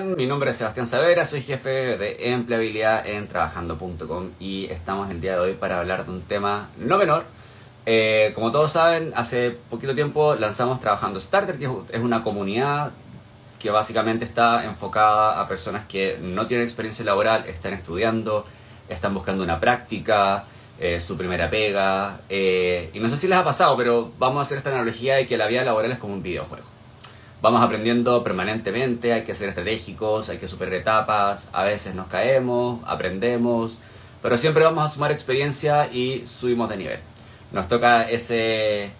Mi nombre es Sebastián Savera, soy jefe de empleabilidad en trabajando.com y estamos el día de hoy para hablar de un tema no menor. Como todos saben, hace poquito tiempo lanzamos Trabajando Starter, que es una comunidad que básicamente está enfocada a personas que no tienen experiencia laboral, están estudiando, están buscando una práctica, su primera pega. Y no sé si les ha pasado, pero vamos a hacer esta analogía de que la vida laboral es como un videojuego. Vamos aprendiendo permanentemente, hay que ser estratégicos, hay que superar etapas, a veces nos caemos, aprendemos, pero siempre vamos a sumar experiencia y subimos de nivel. Nos toca ese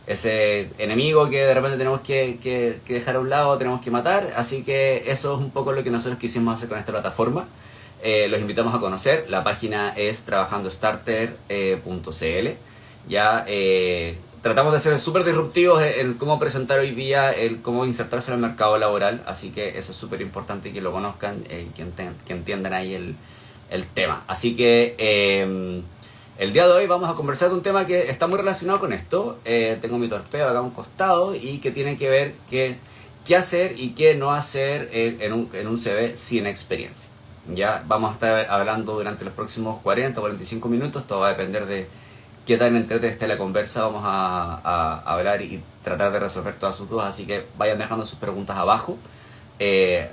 enemigo que de repente tenemos que dejar a un lado, tenemos que matar, así que eso es un poco lo que nosotros quisimos hacer con esta plataforma. Los invitamos a conocer, la página es trabajandostarter.cl. Ya tratamos de ser súper disruptivos en cómo presentar hoy día, el cómo insertarse en el mercado laboral, así que eso es súper importante que lo conozcan, que entiendan ahí el tema. Así que el día de hoy vamos a conversar de un tema que está muy relacionado con esto. Tengo mi torpeo acá a un costado y que tiene que ver qué hacer y qué no hacer en un CV sin experiencia. Ya vamos a estar hablando durante los próximos 40 o 45 minutos, todo va a depender de qué tan entretenida esté la conversa. Vamos a hablar y tratar de resolver todas sus dudas, así que vayan dejando sus preguntas abajo.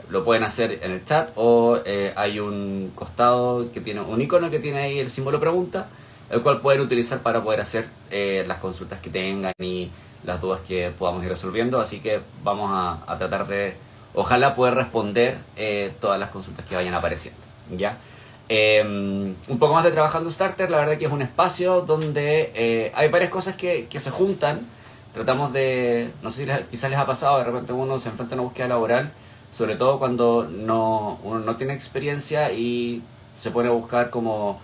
Lo pueden hacer en el chat o hay un costado que tiene un icono que tiene ahí el símbolo pregunta, el cual pueden utilizar para poder hacer las consultas que tengan y las dudas que podamos ir resolviendo. Así que vamos a tratar de, ojalá, poder responder todas las consultas que vayan apareciendo. ¿Ya? Un poco más de Trabajando Starter, la verdad que es un espacio donde hay varias cosas que se juntan. Tratamos de, no sé si quizás les ha pasado, de repente uno se enfrenta a una búsqueda laboral, sobre todo cuando uno no tiene experiencia y se pone a buscar como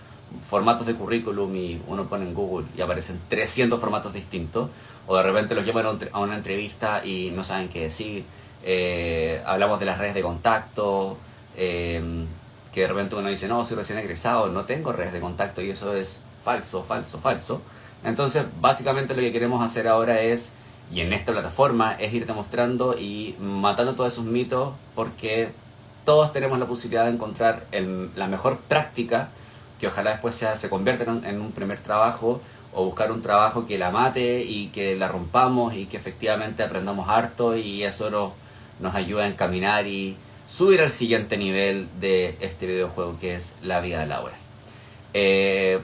formatos de currículum y uno pone en Google y aparecen 300 formatos distintos, o de repente los llaman a una entrevista y no saben qué decir. Hablamos de las redes de contacto, que de repente uno dice, no, soy recién egresado, no tengo redes de contacto, y eso es falso, falso, falso. Entonces, básicamente lo que queremos hacer ahora es, y en esta plataforma, es ir demostrando y matando todos esos mitos, porque todos tenemos la posibilidad de encontrar la mejor práctica, que ojalá después se convierta en un primer trabajo, o buscar un trabajo que la mate y que la rompamos y que efectivamente aprendamos harto, y eso nos ayuda a encaminar y subir al siguiente nivel de este videojuego que es la vida laboral. Eh,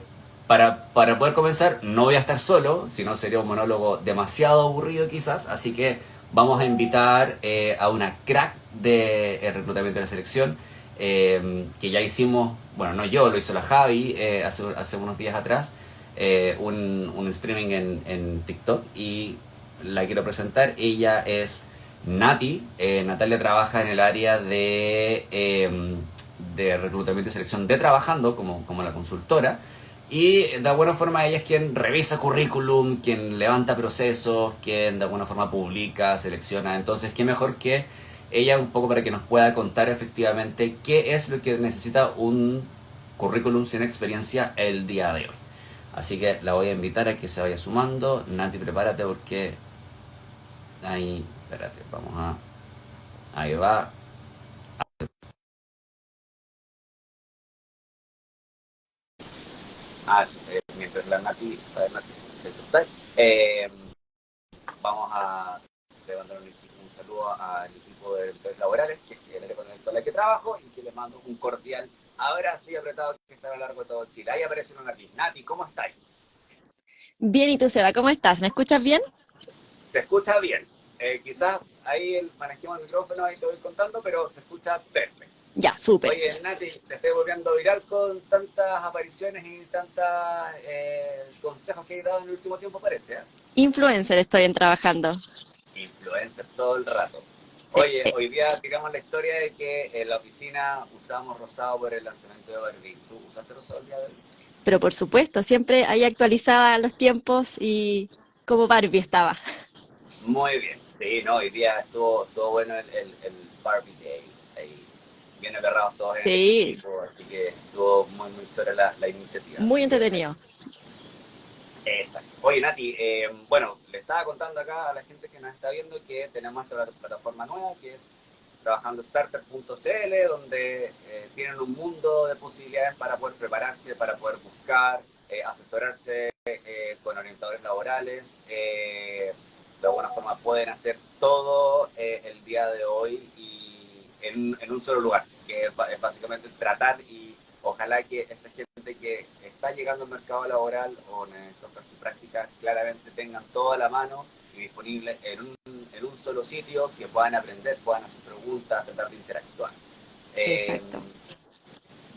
para poder comenzar, no voy a estar solo, si no sería un monólogo demasiado aburrido quizás, así que vamos a invitar a una crack de reclutamiento de la selección, que ya hicimos, bueno, no yo, lo hizo la Javi hace unos días atrás, un streaming en TikTok, y la quiero presentar. Ella es Nati. Natalia trabaja en el área de reclutamiento y selección de Trabajando como la consultora, y de alguna forma ella es quien revisa currículum, quien levanta procesos, quien de alguna forma publica, selecciona. Entonces, qué mejor que ella un poco para que nos pueda contar efectivamente qué es lo que necesita un currículum sin experiencia el día de hoy. Así que la voy a invitar a que se vaya sumando. Nati, prepárate porque ahí, espérate, ahí va. Mientras la Nati se sustrae, vamos a levantar un saludo al equipo de redes laborales, que es el área con el que trabajo, y que les mando un cordial abrazo y apretado que está a lo largo de todo Chile. Ahí aparece una Nati. Nati, ¿cómo estáis? Bien, ¿y tú, Seba? ¿Cómo estás? ¿Me escuchas bien? Se escucha bien. Quizás ahí manejemos el micrófono, ahí te voy contando, pero se escucha perfecto. Ya, súper. Oye, Nati, te estoy volviendo viral con tantas apariciones y tantos consejos que he dado en el último tiempo, parece, ¿eh? Influencer estoy en trabajando. Influencer todo el rato. Sí, Oye, hoy día tiramos la historia de que en la oficina usamos rosado por el lanzamiento de Barbie. ¿Tú usaste rosado el día de hoy? pero por supuesto, siempre hay actualizada los tiempos y como Barbie estaba. Muy bien. Sí, no, hoy día estuvo bueno el Barbie Day. Ahí bien agarrados todos en el Sí, equipo, así que estuvo muy, muy chévere la iniciativa. muy Así que entretenido. exacto. Oye, Nati, bueno, le estaba contando acá a la gente que nos está viendo que tenemos esta plataforma nueva que es trabajandostarter.cl, donde tienen un mundo de posibilidades para poder prepararse, para poder buscar, asesorarse con orientadores laborales. De alguna forma pueden hacer todo el día de hoy y en un solo lugar, que es básicamente tratar y ojalá que esta gente que está llegando al mercado laboral o necesita hacer sus prácticas claramente tengan toda la mano y disponible en un solo sitio, que puedan aprender, puedan hacer preguntas, tratar de interactuar. Eh, Exacto.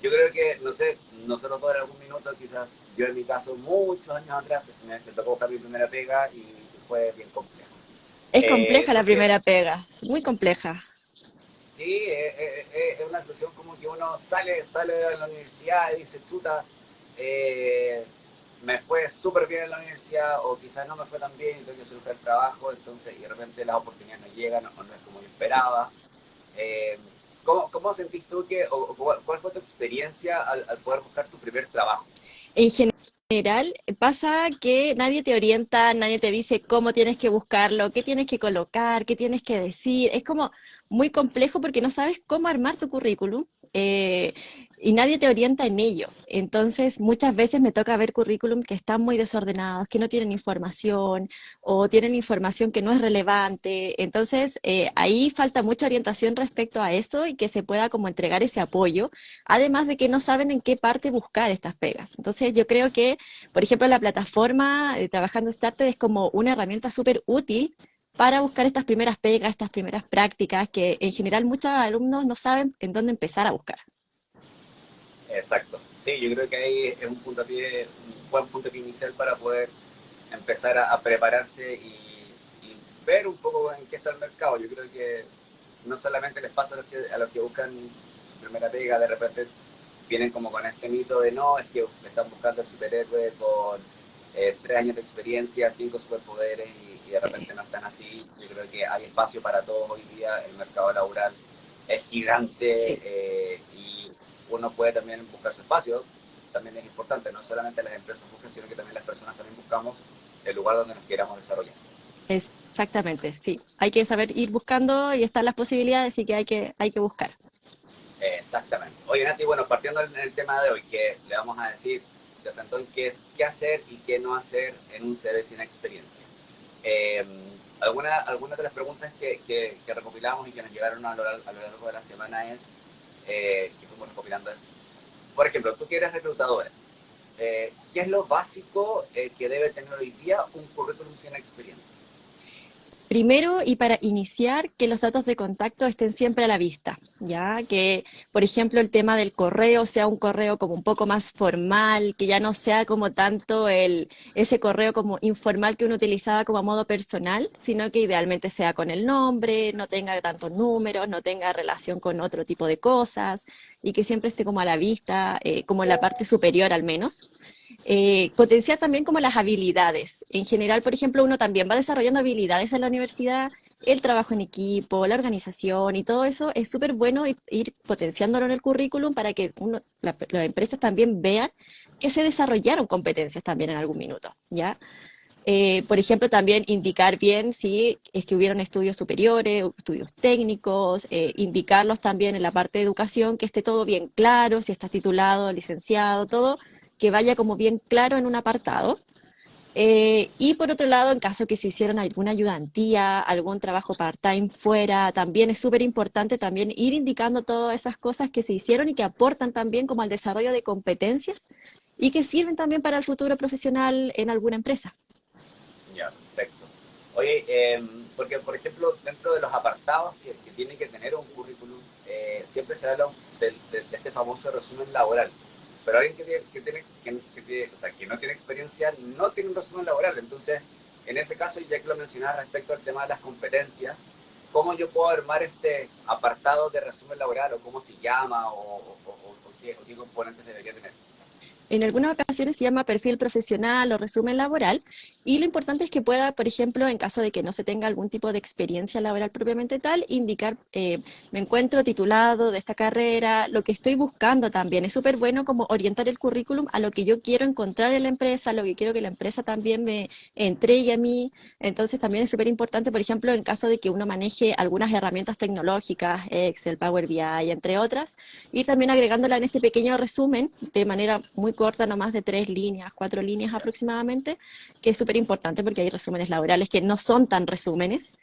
yo creo que, no sé, nosotros todos en algún minuto, quizás yo en mi caso, muchos años atrás, me tocó buscar mi primera pega y fue bien complejo. Es compleja la Porque primera pega, es muy compleja. sí, es una situación como que uno sale de la universidad y dice, chuta, eh, me fue súper bien en la universidad o quizás no me fue tan bien y tengo que hacer el trabajo, entonces y de repente las oportunidades no llegan o no es como yo Sí. esperaba. Eh, ¿Cómo sentís tú que, o cuál fue tu experiencia al poder buscar tu primer trabajo? En general, pasa que nadie te orienta, nadie te dice cómo tienes que buscarlo, qué tienes que colocar, qué tienes que decir. Es como muy complejo porque no sabes cómo armar tu currículum y nadie te orienta en ello. Entonces, muchas veces me toca ver currículum que están muy desordenados, que no tienen información o tienen información que no es relevante. Entonces, ahí falta mucha orientación respecto a eso y que se pueda como entregar ese apoyo, además de que no saben en qué parte buscar estas pegas. Entonces yo creo que, por ejemplo, la plataforma Trabajando Starter es como una herramienta súper útil para buscar estas primeras pegas, estas primeras prácticas que en general muchos alumnos no saben en dónde empezar a buscar. Exacto. Sí, yo creo que ahí es un buen puntapié inicial para poder empezar a prepararse y ver un poco en qué está el mercado. Yo creo que no solamente les pasa a los que buscan su primera pega, de repente vienen como con este mito de no, es que están buscando el superhéroe con 3 años de experiencia, 5 superpoderes y de Sí, repente no están así. Yo creo que hay espacio para todos hoy día, el mercado laboral es gigante sí. y uno puede también buscar su espacio, también es importante, no solamente las empresas buscan, sino que también las personas también buscamos el lugar donde nos queramos desarrollar. Exactamente, sí. Hay que saber ir buscando y están las posibilidades y que hay que buscar. Exactamente. Oye, Nati, bueno, partiendo en el tema de hoy, que le vamos a decir de frente qué es qué hacer y qué no hacer en un CV sin experiencia. Eh, algunas de las preguntas que recopilamos y que nos llegaron a lo largo de la semana es, que fuimos recopilando, es, por ejemplo, tú que eres reclutadora, ¿qué es lo básico que debe tener hoy día un currículum sin experiencia? Primero, y para iniciar, que los datos de contacto estén siempre a la vista, ya que, por ejemplo, el tema del correo sea un correo como un poco más formal, que ya no sea como tanto ese correo como informal que uno utilizaba como a modo personal, sino que idealmente sea con el nombre, no tenga tantos números, no tenga relación con otro tipo de cosas y que siempre esté como a la vista, como en la parte superior al menos. Potenciar también como las habilidades. En general, por ejemplo, uno también va desarrollando habilidades en la universidad, el trabajo en equipo, la organización y todo eso es súper bueno ir potenciándolo en el currículum para que las empresas también vean que se desarrollaron competencias también en algún minuto, ¿ya? Por ejemplo, también indicar bien si es que hubieron estudios superiores, estudios técnicos, indicarlos también en la parte de educación, que esté todo bien claro, si estás titulado, licenciado, todo, que vaya como bien claro en un apartado. Y por otro lado, en caso que se hicieron alguna ayudantía, algún trabajo part-time fuera, también es súper importante también ir indicando todas esas cosas que se hicieron y que aportan también como al desarrollo de competencias y que sirven también para el futuro profesional en alguna empresa. Ya, perfecto. Oye, porque por ejemplo, dentro de los apartados que tiene que tener un currículum, siempre se habla de este famoso resumen laboral. Pero alguien o sea, que no tiene experiencia no tiene un resumen laboral. Entonces, en ese caso, ya que lo mencionaba respecto al tema de las competencias, ¿cómo yo puedo armar este apartado de resumen laboral o cómo se llama o qué componentes debería tener? En algunas ocasiones se llama perfil profesional o resumen laboral y lo importante es que pueda, por ejemplo, en caso de que no se tenga algún tipo de experiencia laboral propiamente tal, indicar, me encuentro titulado de esta carrera, lo que estoy buscando también. Es súper bueno como orientar el currículum a lo que yo quiero encontrar en la empresa, lo que quiero que la empresa también me entregue a mí. Entonces también es súper importante, por ejemplo, en caso de que uno maneje algunas herramientas tecnológicas, Excel, Power BI, entre otras, y también agregándola en este pequeño resumen de manera muy corta, no más de 3 líneas, 4 líneas aproximadamente, que es súper importante porque hay resúmenes laborales que no son tan resúmenes,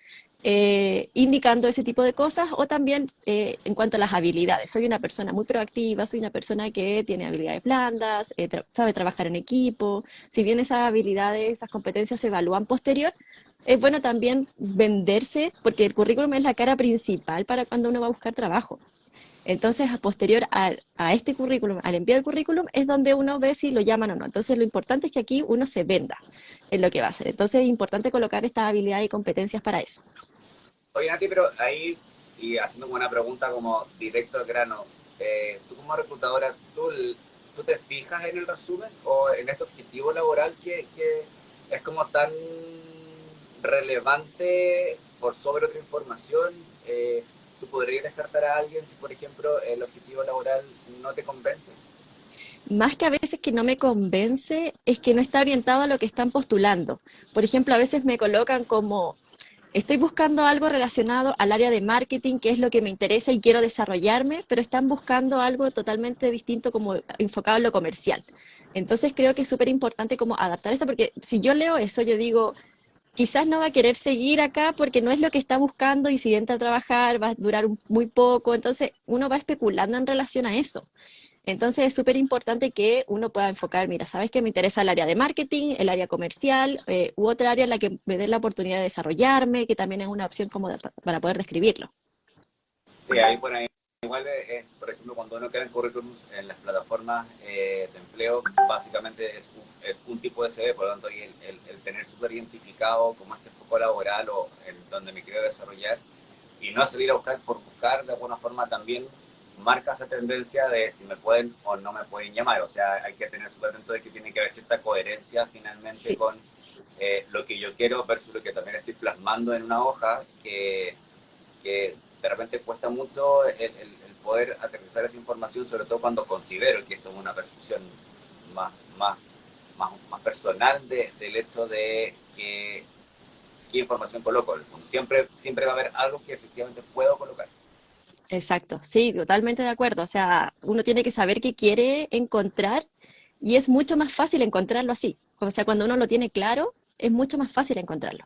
indicando ese tipo de cosas, o también en cuanto a las habilidades. Soy una persona muy proactiva, soy una persona que tiene habilidades blandas, sabe trabajar en equipo. Si bien esas habilidades, esas competencias se evalúan posterior, es bueno también venderse, porque el currículum es la cara principal para cuando uno va a buscar trabajo. Entonces, a posterior a este currículum, al enviar el currículum, es donde uno ve si lo llaman o no. Entonces, lo importante es que aquí uno se venda en lo que va a hacer. Entonces, es importante colocar estas habilidades y competencias para eso. Oye, Nati, pero ahí, y haciendo como una pregunta como directo al grano, tú como reclutadora, ¿tú te fijas en el resumen o en este objetivo laboral que es como tan relevante por sobre otra información? ¿Tú podrías descartar a alguien si, por ejemplo, el objetivo laboral no te convence? Más que a veces que no me convence, es que no está orientado a lo que están postulando. Por ejemplo, a veces me colocan como, estoy buscando algo relacionado al área de marketing, que es lo que me interesa y quiero desarrollarme, pero están buscando algo totalmente distinto como enfocado en lo comercial. Entonces creo que es súper importante como adaptar esto, porque si yo leo eso, yo digo, quizás no va a querer seguir acá porque no es lo que está buscando y si entra a trabajar va a durar muy poco, entonces uno va especulando en relación a eso. Entonces es súper importante que uno pueda enfocar, mira, sabes que me interesa el área de marketing, el área comercial, u otra área en la que me dé la oportunidad de desarrollarme, que también es una opción como para poder describirlo. Sí, ahí por ahí. Igual, por ejemplo, cuando uno crea el currículum en las plataformas de empleo, básicamente es un tipo de CV, por lo tanto, el tener súper identificado como este foco laboral o en donde me quiero desarrollar y no salir a buscar por buscar, de alguna forma también marca esa tendencia de si me pueden o no me pueden llamar. O sea, hay que tener súper atento de que tiene que haber cierta coherencia finalmente Sí, con lo que yo quiero versus lo que también estoy plasmando en una hoja que de repente cuesta mucho el poder aterrizar esa información, sobre todo cuando considero que esto es una percepción más, más, más personal del hecho de qué información coloco. En el fondo. Siempre va a haber algo que efectivamente puedo colocar. exacto, sí, totalmente de acuerdo. O sea, uno tiene que saber qué quiere encontrar y es mucho más fácil encontrarlo así. O sea, cuando uno lo tiene claro, es mucho más fácil encontrarlo.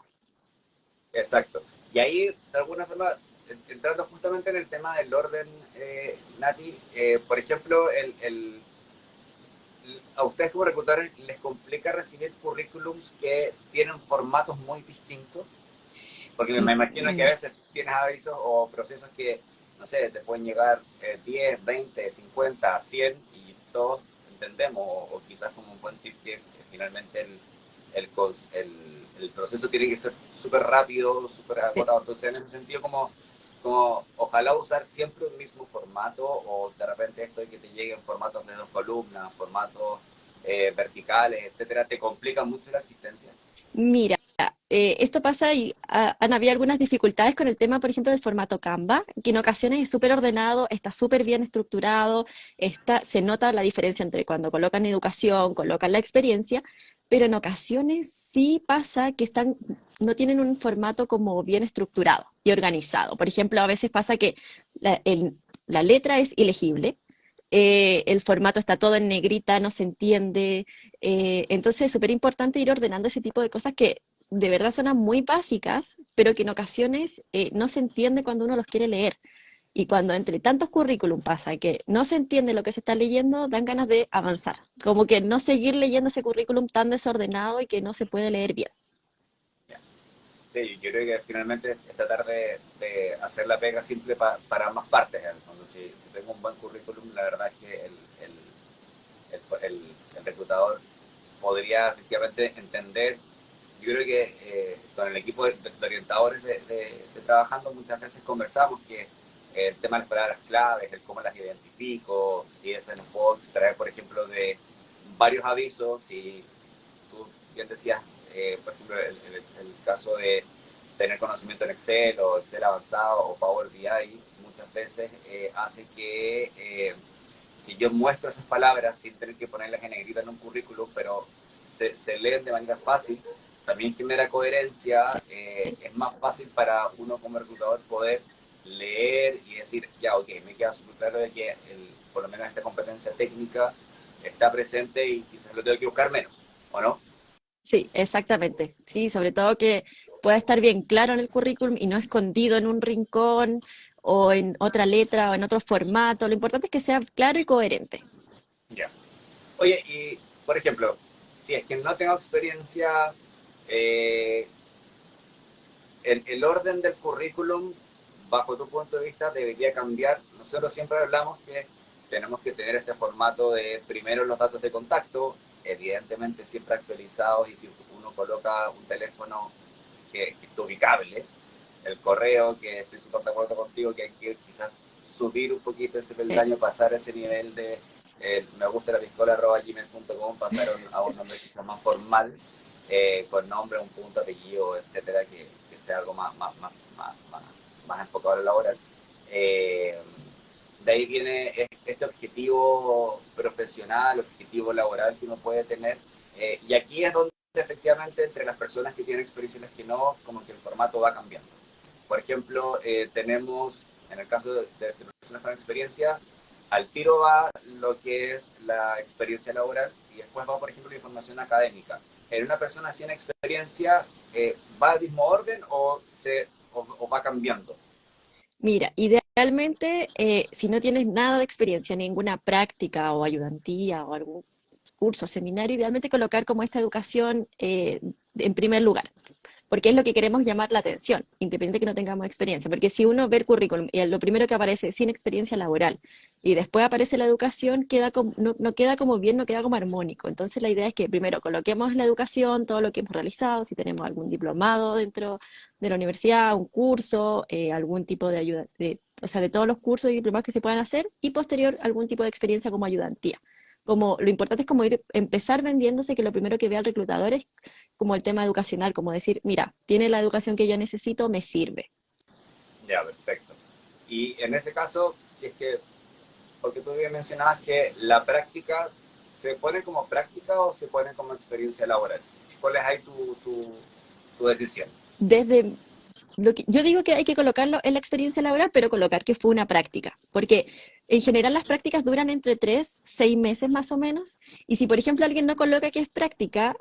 Exacto. Y ahí, de alguna forma, entrando justamente en el tema del orden, Nati, por ejemplo, a ustedes como reclutadores les complica recibir currículums que tienen formatos muy distintos, porque me imagino que a veces tienes avisos o procesos que, no sé, te pueden llegar 10, 20, 50, 100 y todos entendemos, o quizás como un buen tip que finalmente el, el proceso tiene que ser súper rápido, súper Sí. agotado. Entonces, en ese sentido, como ojalá usar siempre un mismo formato o de repente esto de que te lleguen formatos de 2 columnas, formatos verticales, etcétera, te complica mucho la existencia. Mira, esto pasa y han habido algunas dificultades con el tema, por ejemplo, del formato Canva, que en ocasiones es súper ordenado, está súper bien estructurado, se nota la diferencia entre cuando colocan educación, colocan la experiencia, pero en ocasiones sí pasa que no tienen un formato como bien estructurado y organizado. Por ejemplo, a veces pasa que la letra es ilegible, el formato está todo en negrita, no se entiende. Entonces es súper importante ir ordenando ese tipo de cosas que de verdad suenan muy básicas, pero que en ocasiones no se entiende cuando uno los quiere leer. Y cuando entre tantos currículum pasa que no se entiende lo que se está leyendo, dan ganas de avanzar. Como que no seguir leyendo ese currículum tan desordenado y que no se puede leer bien. Sí, yo creo que finalmente es tratar de hacer la pega simple para ambas partes. En el fondo. Si tengo un buen currículum, la verdad es que el reclutador podría efectivamente entender. Yo creo que con el equipo de orientadores de trabajando muchas veces conversamos que el tema de las palabras claves, el cómo las identifico, si esas las puedo extraer, por ejemplo, varios avisos. Si tú bien decías, por ejemplo, el caso de tener conocimiento en Excel o Excel avanzado o Power BI, muchas veces hace que si yo muestro esas palabras sin tener que ponerlas en negrita en un currículum, pero se leen de manera fácil, también genera coherencia, es más fácil para uno como reclutador poder leer y decir, ya, ok, me queda súper claro de que por lo menos esta competencia técnica está presente y quizás lo tengo que buscar menos, ¿o no? Sí, exactamente. Sí, sobre todo que pueda estar bien claro en el currículum y no escondido en un rincón o en otra letra o en otro formato. Lo importante es que sea claro y coherente. Ya. Oye, y por ejemplo, si es que no tengo experiencia, eh, el orden del currículum, bajo tu punto de vista, debería cambiar. Nosotros siempre hablamos que tenemos que tener este formato de primero los datos de contacto, evidentemente siempre actualizados, y si uno coloca un teléfono que es ubicable, el correo, que estoy súper de acuerdo contigo, que hay que quizás subir un poquito ese Sí, peldaño, pasar ese nivel de me gusta la piscola gmail.com, pasar a un nombre quizás más formal, con nombre, un punto, apellido, etcétera, que sea algo más enfocado a lo laboral. Eh, de ahí viene este objetivo profesional, objetivo laboral que uno puede tener. Y aquí es donde efectivamente entre las personas que tienen experiencia y las que no, como que el formato va cambiando. Por ejemplo, tenemos, en el caso de personas con experiencia, al tiro va lo que es la experiencia laboral y después va, por ejemplo, la información académica. En una persona sin experiencia, ¿va al mismo orden o va cambiando? mira, idealmente, si no tienes nada de experiencia, ninguna práctica o ayudantía o algún curso, seminario, idealmente colocar como esta educación en primer lugar, porque es lo que queremos llamar la atención, independiente que no tengamos experiencia, porque si uno ve el currículum y lo primero que aparece sin experiencia laboral y después aparece la educación, no queda como bien, no queda como armónico. Entonces la idea es que primero coloquemos la educación, todo lo que hemos realizado, si tenemos algún diplomado dentro de la universidad, un curso, algún tipo de ayuda, o sea, de todos los cursos y diplomados que se puedan hacer, y posterior algún tipo de experiencia como ayudantía. Como lo importante es como empezar vendiéndose, que lo primero que vea el reclutador es como el tema educacional, como decir, mira, tiene la educación que yo necesito, me sirve. Ya, perfecto. Y en ese caso, si es que, porque tú bien mencionabas que la práctica, ¿se pone como práctica o se pone como experiencia laboral? ¿Cuál es ahí tu decisión? Desde yo digo que hay que colocarlo en la experiencia laboral, pero colocar que fue una práctica, porque en general las prácticas duran entre 3, 6 meses más o menos, y si por ejemplo alguien no coloca que es práctica,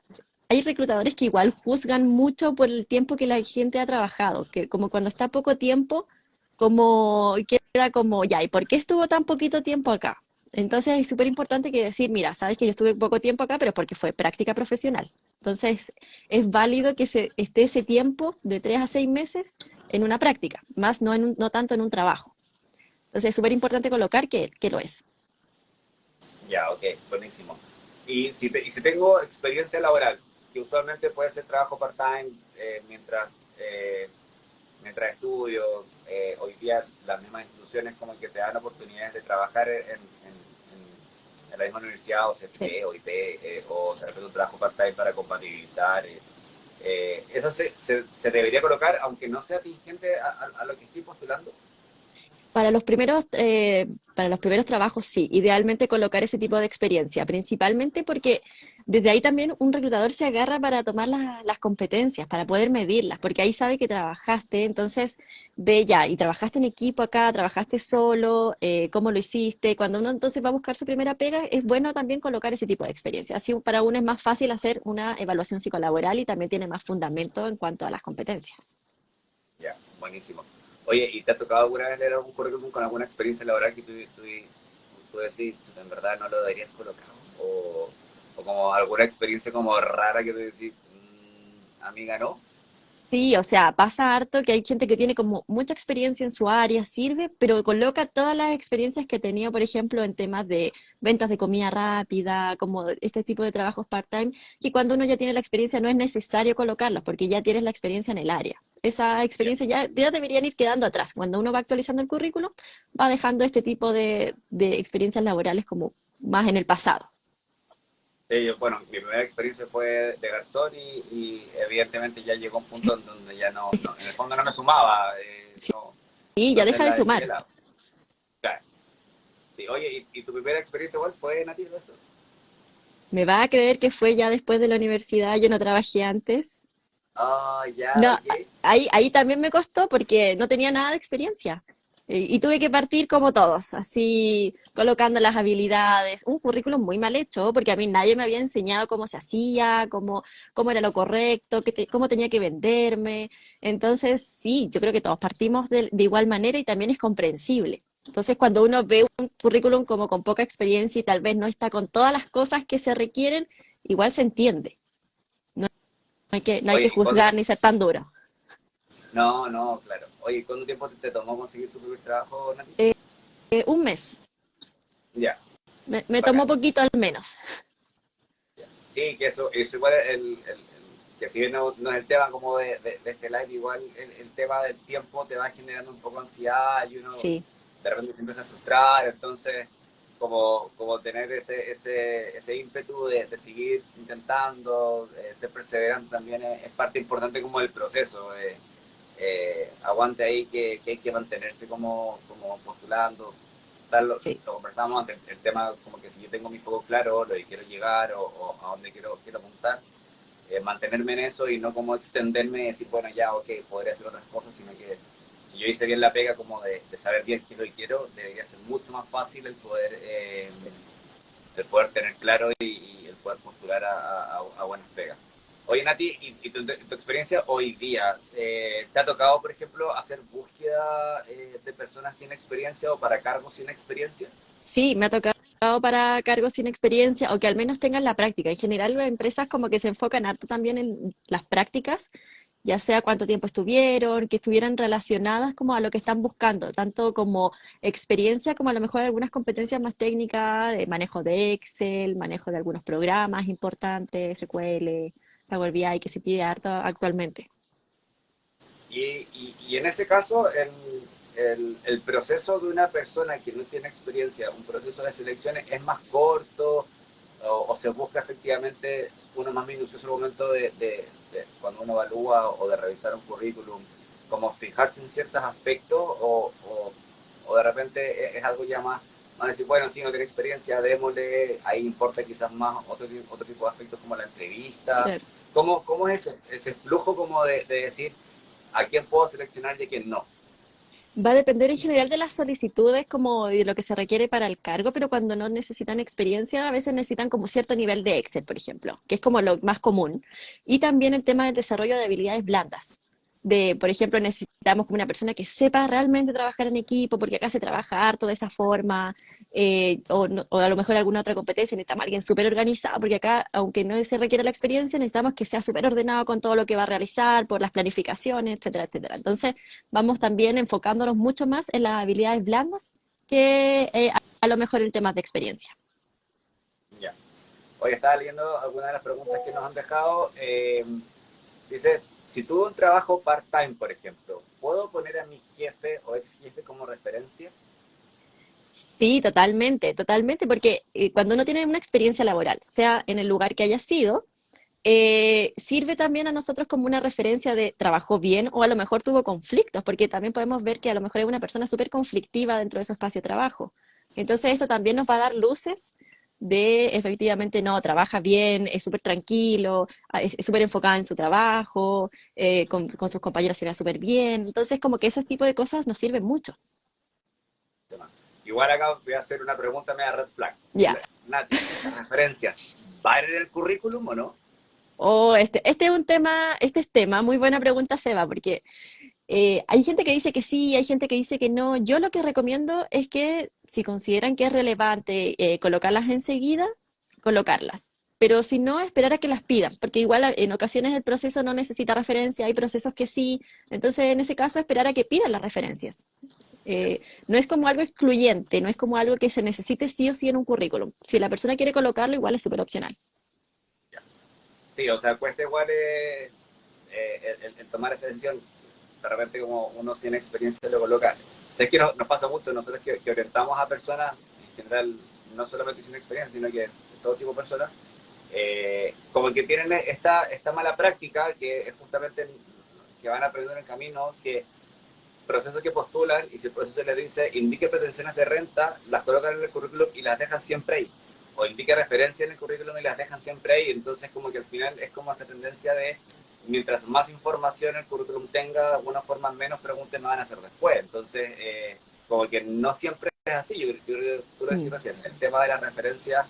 hay reclutadores que igual juzgan mucho por el tiempo que la gente ha trabajado, que como cuando está poco tiempo, como queda como, ya, ¿y por qué estuvo tan poquito tiempo acá? Entonces es súper importante que decir, mira, sabes que yo estuve poco tiempo acá, pero es porque fue práctica profesional. Entonces es válido que esté ese tiempo de 3 a 6 meses en una práctica, más no, no tanto en un trabajo. Entonces es súper importante colocar que lo es. Ya, ok, buenísimo. Y si tengo experiencia laboral, que usualmente puede ser trabajo part-time eh, mientras estudio, hoy día las mismas instituciones como que te dan oportunidades de trabajar en la misma universidad o Sí. CFP o IP o de repente un trabajo part-time para compatibilizar. Eso se debería colocar, aunque no sea tingente a lo que estoy postulando. Para los primeros trabajos, sí, idealmente colocar ese tipo de experiencia, principalmente porque desde ahí también un reclutador se agarra para tomar las competencias, para poder medirlas, porque ahí sabe que trabajaste, entonces ve ya, y trabajaste en equipo acá, trabajaste solo, cómo lo hiciste. Cuando uno entonces va a buscar su primera pega, es bueno también colocar ese tipo de experiencia. Así para uno es más fácil hacer una evaluación psicolaboral y también tiene más fundamento en cuanto a las competencias. Ya, buenísimo. Oye, ¿y te ha tocado alguna vez leer algún currículum con alguna experiencia laboral que tú decís, en verdad no lo deberías colocar? O como alguna experiencia como rara que tú decís, amiga, no. Sí, o sea, pasa harto que hay gente que tiene como mucha experiencia en su área, sirve, pero coloca todas las experiencias que ha tenido, por ejemplo, en temas de ventas de comida rápida, como este tipo de trabajos part-time, que cuando uno ya tiene la experiencia no es necesario colocarlas, porque ya tienes la experiencia en el área. Esa Ya, experiencia ya deberían ir quedando atrás. Cuando uno va actualizando el currículum, va dejando este tipo de experiencias laborales como más en el pasado. Sí, bueno, mi primera experiencia fue de garzón y evidentemente ya llegó un punto en donde ya en el fondo no me sumaba, no, Sí, no ya hacer deja de la del sumar. nivelado. Claro. Sí, oye, ¿y tu primera experiencia igual fue nativa esto? ¿Me va a creer que fue ya después de la universidad? Yo no trabajé antes. Ah, ya, No, ok. ahí también me costó porque no tenía nada de experiencia. Y tuve que partir como todos, así colocando las habilidades, un currículum muy mal hecho, porque a mí nadie me había enseñado cómo se hacía, cómo era lo correcto, cómo tenía que venderme. Entonces, sí, yo creo que todos partimos de igual manera y también es comprensible. Entonces, cuando uno ve un currículum como con poca experiencia y tal vez no está con todas las cosas que se requieren, igual se entiende. No hay que Oye, juzgar ni ser tan duro. no, no, claro. Oye, ¿cuánto tiempo te tomó conseguir tu primer trabajo, Nati? Un mes. Ya, Me bacán. tomó poquito al menos. Sí, que eso igual que si bien no es el tema como de este live, igual el tema del tiempo te va generando un poco de ansiedad y uno Sí, de repente se empieza a frustrar, entonces como tener ese ímpetu de seguir intentando, ser perseverante también es parte importante como del proceso. Aguante ahí que hay que mantenerse como postulando. sí. Lo conversamos antes, el tema como que si yo tengo mi foco claro, lo que quiero llegar o a dónde quiero apuntar, mantenerme en eso y no como extenderme y decir, bueno, ya, ok, podría hacer otras cosas, sino que si yo hice bien la pega como de saber bien qué es lo que quiero, debería ser mucho más fácil el poder tener claro y el poder postular a buenas pegas. Oye, Nati, ¿y tu experiencia hoy día? ¿Te ha tocado, por ejemplo, hacer búsqueda de personas sin experiencia o para cargos sin experiencia? Sí, me ha tocado para cargos sin experiencia o que al menos tengan la práctica. En general, las empresas como que se enfocan harto también en las prácticas, ya sea cuánto tiempo estuvieron, que estuvieran relacionadas como a lo que están buscando, tanto como experiencia como a lo mejor algunas competencias más técnicas, de manejo de Excel, manejo de algunos programas importantes, SQL, Power BI, que se pide harto actualmente. Y en ese caso, el proceso de una persona que no tiene experiencia, un proceso de selección es más corto o se busca efectivamente uno más minucioso en el momento de cuando uno evalúa o de revisar un currículum, como fijarse en ciertos aspectos o de repente es algo ya más, van a decir, bueno, si no tiene experiencia, démosle, ahí importa quizás más otro tipo de aspectos como la entrevista. Claro. ¿Cómo es ese flujo como de decir, a quién puedo seleccionar y a quién no? Va a depender en general de las solicitudes como de lo que se requiere para el cargo, pero cuando no necesitan experiencia, a veces necesitan como cierto nivel de Excel, por ejemplo, que es como lo más común. Y también el tema del desarrollo de habilidades blandas. De, por ejemplo, necesitamos como una persona que sepa realmente trabajar en equipo, porque acá se trabaja harto de esa forma, o a lo mejor alguna otra competencia, necesitamos a alguien súper organizado, porque acá, aunque no se requiere la experiencia, necesitamos que sea súper ordenado con todo lo que va a realizar, por las planificaciones, etcétera, etcétera. Entonces, vamos también enfocándonos mucho más en las habilidades blandas que a lo mejor en temas de experiencia. Ya. Hoy estaba leyendo algunas de las preguntas que nos han dejado. Dice, si tuve un trabajo part-time, por ejemplo, ¿puedo poner a mi jefe o ex jefe como referencia? Sí, totalmente, totalmente, porque cuando uno tiene una experiencia laboral, sea en el lugar que haya sido, sirve también a nosotros como una referencia de trabajó bien o a lo mejor tuvo conflictos, porque también podemos ver que a lo mejor es una persona súper conflictiva dentro de su espacio de trabajo. Entonces esto también nos va a dar luces de efectivamente no, trabaja bien, es súper tranquilo, es súper enfocada en su trabajo, con sus compañeros se ve súper bien. Entonces como que ese tipo de cosas nos sirven mucho. Igual acá voy a hacer una pregunta media red flag. Ya. Nati, ¿las referencias van en el currículum o no? Oh, este es un tema, este es tema, muy buena pregunta, Seba, porque hay gente que dice que sí, hay gente que dice que no. Yo lo que recomiendo es que si consideran que es relevante colocarlas enseguida, colocarlas. Pero si no, esperar a que las pidan, porque igual en ocasiones el proceso no necesita referencia, hay procesos que sí. Entonces, en ese caso, esperar a que pidan las referencias. No es como algo excluyente, no es como algo que se necesite sí o sí en un currículum. Si la persona quiere colocarlo, igual es súper opcional. Sí, o sea, cuesta igual el tomar esa decisión. De repente, como uno sin experiencia lo coloca. O sea, es que nos pasa mucho nosotros que orientamos a personas, en general, no solamente sin experiencia, sino que todo tipo de personas. como que tienen esta mala práctica que es justamente que van a aprender en el camino, que procesos que postulan y si el proceso les dice indique pretensiones de renta, las colocan en el currículum y las dejan siempre ahí. O indique referencia en el currículum y las dejan siempre ahí. Entonces como que al final es como esta tendencia de mientras más información el currículum tenga, de alguna forma menos preguntas me van a hacer después. Entonces como que no siempre es así. Yo creo que tú lo decís Mm, recién. El tema de las referencias,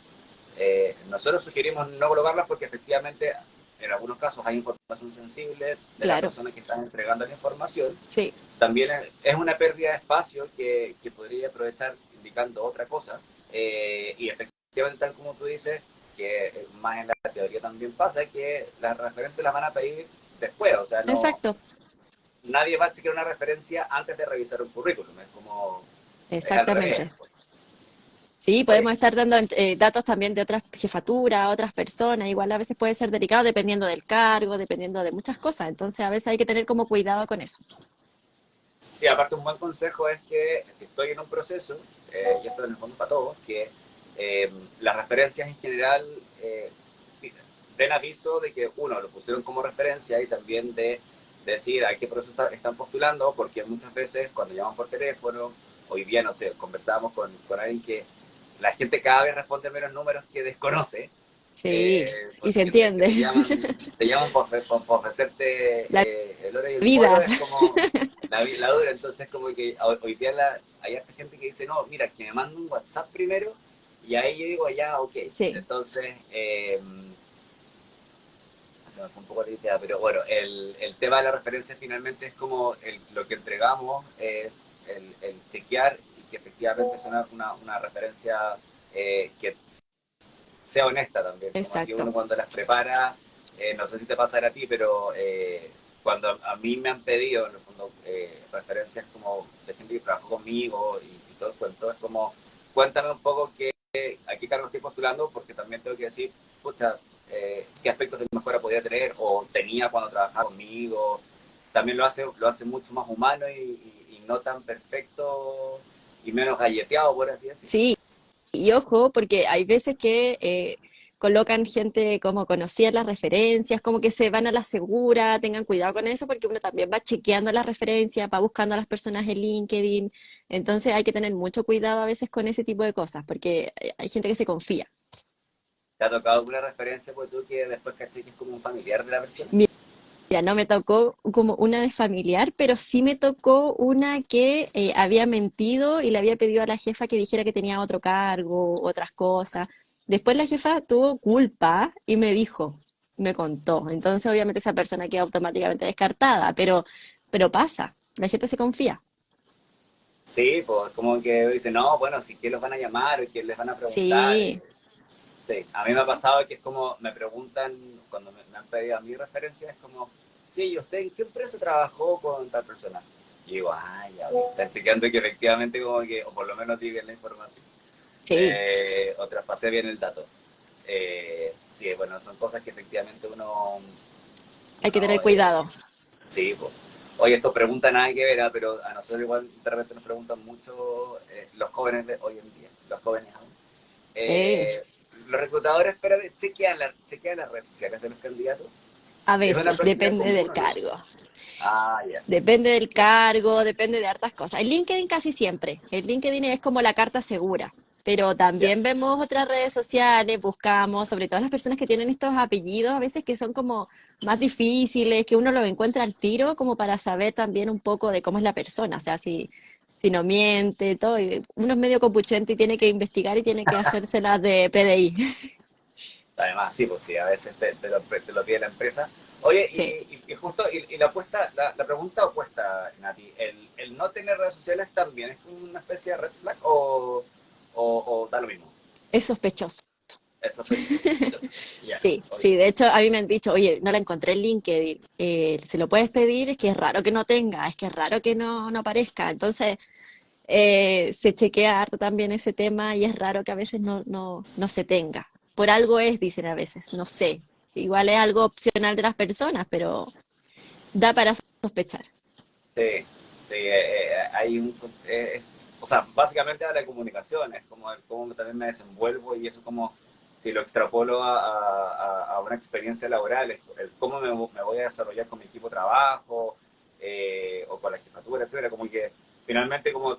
nosotros sugerimos no colocarlas porque efectivamente en algunos casos hay información sensible de las claro, personas que están entregando la información. sí, También es una pérdida de espacio que podría aprovechar indicando otra cosa. Y efectivamente, tal como tú dices, que más en la teoría también pasa, que las referencias las van a pedir después. O sea, no exacto, nadie va a chequear una referencia antes de revisar un currículum. Es como, es al revés. exactamente. Sí, Oye, podemos estar dando datos también de otras jefaturas, otras personas, igual a veces puede ser delicado dependiendo del cargo, dependiendo de muchas cosas, entonces a veces hay que tener como cuidado con eso. sí, aparte un buen consejo es que si estoy en un proceso, y esto en el fondo para todos, que las referencias en general den aviso de que uno lo pusieron como referencia y también de decir a qué proceso están postulando, porque muchas veces cuando llaman por teléfono, hoy día, no sé, conversábamos con alguien que la gente cada vez responde menos números que desconoce, Sí, y se porque sientes que entiende. te llaman por ofrecerte La el oro y el moro, vida, es como la dura, entonces como que hoy día hay harta gente que dice, no, mira, que me manda un WhatsApp primero, y ahí yo digo, ya, ok, sí, entonces, se me fue un poco la idea, pero bueno, el tema de la referencia finalmente es como lo que entregamos es el chequear y que efectivamente es una referencia que sea honesta también, como que exacto. uno cuando las prepara, no sé si te pasará a ti, pero cuando a mí me han pedido, en el fondo, referencias como de gente que trabajó conmigo y todo el cuento, es como, cuéntame un poco a qué cargo estoy postulando, porque también tengo que decir, pucha, qué aspectos de mejora podía tener o tenía cuando trabajaba conmigo. También lo hace mucho más humano y no tan perfecto y menos galleteado, por así decirlo. Sí, y ojo, porque hay veces que colocan gente como conocía las referencias, como que se van a la segura, tengan cuidado con eso, porque uno también va chequeando las referencias, va buscando a las personas en LinkedIn, entonces hay que tener mucho cuidado a veces con ese tipo de cosas, porque hay gente que se confía. ¿Te ha tocado alguna referencia, pues tú, que después caché que es como un familiar de la persona? Ya no me tocó como una de familiar, pero sí me tocó una que había mentido y le había pedido a la jefa que dijera que tenía otro cargo, otras cosas. Después la jefa tuvo culpa y me dijo, me contó. Entonces obviamente esa persona queda automáticamente descartada, pero pasa, la gente se confía. Sí, pues como que dice, no, bueno, si que los van a llamar o que les van a preguntar. Sí, Sí, a mí me ha pasado que es como, me preguntan, cuando me han pedido a mi referencia, es como, sí, ¿y usted en qué empresa trabajó con tal persona? Y digo, ay, ya, están chequeando que efectivamente como que, o por lo menos digan la información, sí, o traspasé bien el dato. Sí, bueno, son cosas que efectivamente uno, hay que uno tener cuidado. sí, pues. Oye, esto pregunta nada que ver, ¿ah? Pero a nosotros igual de repente nos preguntan mucho los jóvenes de hoy en día, los jóvenes aún. Sí, Eh, los reclutadores, pero chequean las redes sociales de los candidatos. a Es una veces, práctica depende común, del ¿o no? cargo. Ah, ya. Depende del cargo, depende de hartas cosas. El LinkedIn casi siempre. El LinkedIn es como la carta segura. Pero Ya. también vemos otras redes sociales, buscamos, sobre todo las personas que tienen estos apellidos, a veces que son como más difíciles, que uno los encuentra al tiro, como para saber también un poco de cómo es la persona. O sea, si no miente, todo. Y uno es medio copuchento y tiene que investigar y tiene que hacérselas de PDI. Además, sí, pues sí, a veces te lo pide la empresa. Oye, Sí. y justo, y la pregunta opuesta, Nati, el no tener redes sociales también es como una especie de red flag o da lo mismo. Es sospechoso. Eso fue sospechoso. Ya, Sí, oye, sí, de hecho a mí me han dicho, oye, no la encontré en LinkedIn, ¿se lo puedes pedir? Es que es raro que no tenga, es que es raro que no aparezca. Entonces, se chequea harto también ese tema y es raro que a veces no se tenga. Por algo es, dicen a veces, no sé. Igual es algo opcional de las personas, pero da para sospechar. sí, sí, hay o sea, básicamente habla de comunicación, es como el cómo también me desenvuelvo y eso como si lo extrapolo a una experiencia laboral, el cómo me voy a desarrollar con mi equipo de trabajo, o con la jefatura, etcétera, como que finalmente como